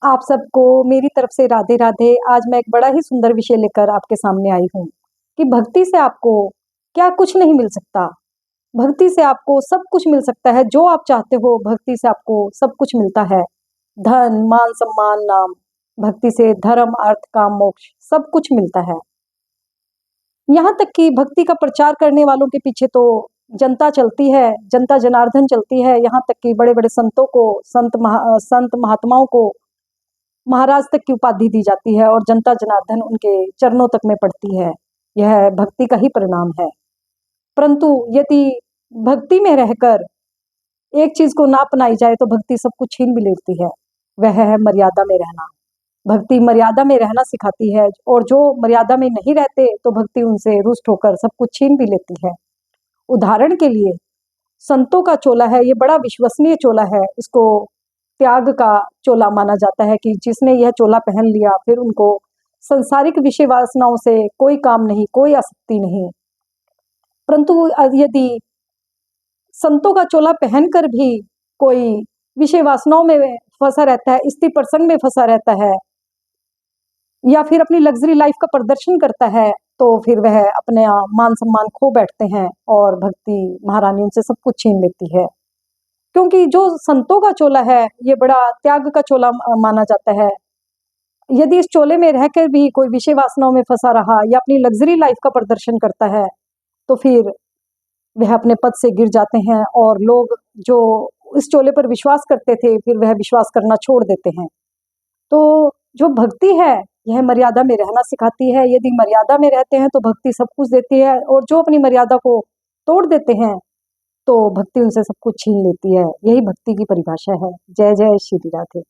आप सबको मेरी तरफ से राधे राधे। आज मैं एक बड़ा ही सुंदर विषय लेकर आपके सामने आई हूँ कि भक्ति से आपको क्या कुछ नहीं मिल सकता। भक्ति से आपको सब कुछ मिल सकता है, जो आप चाहते हो भक्ति से आपको सब कुछ मिलता है। धन, मान, सम्मान, नाम। भक्ति से धर्म, अर्थ, काम, मोक्ष सब कुछ मिलता है। यहाँ तक कि भक्ति का प्रचार करने वालों के पीछे तो जनता चलती है, जनता जनार्दन चलती है। यहाँ तक कि बड़े-बड़े संतों को, संत महात्माओं को महाराज तक की उपाधि दी जाती है और जनता जनार्दन उनके चरणों तक में पड़ती है। यह भक्ति का ही परिणाम है। परंतु यदि भक्ति में रहकर एक चीज को ना अपनाई जाए तो भक्ति सब कुछ छीन भी लेती है। वह है मर्यादा में रहना। भक्ति मर्यादा में रहना सिखाती है और जो मर्यादा में नहीं रहते तो भक्ति उनसे रुष्ट होकर सब कुछ छीन भी लेती है। उदाहरण के लिए संतों का चोला है, ये बड़ा विश्वसनीय चोला है। इसको त्याग का चोला माना जाता है कि जिसने यह चोला पहन लिया फिर उनको सांसारिक विषय वासनाओं से कोई काम नहीं, कोई आसक्ति नहीं। परंतु यदि संतों का चोला पहनकर भी कोई विषय वासनाओं में फंसा रहता है, स्त्री प्रसंग में फंसा रहता है या फिर अपनी लग्जरी लाइफ का प्रदर्शन करता है, तो फिर वह अपने मान सम्मान खो बैठते हैं और भक्ति महारानी उनसे सब कुछ छीन लेती है। क्योंकि जो संतों का चोला है ये बड़ा त्याग का चोला माना जाता है। यदि इस चोले में रहकर भी कोई विषय वासनाओं में फंसा रहा या अपनी लग्जरी लाइफ का प्रदर्शन करता है तो फिर वह अपने पद से गिर जाते हैं और लोग जो इस चोले पर विश्वास करते थे फिर वह विश्वास करना छोड़ देते हैं। तो जो भक्ति है यह मर्यादा में रहना सिखाती है। यदि मर्यादा में रहते हैं तो भक्ति सब कुछ देती है और जो अपनी मर्यादा को तोड़ देते हैं तो भक्ति उनसे सब कुछ छीन लेती है। यही भक्ति की परिभाषा है। जय जय श्री राधे।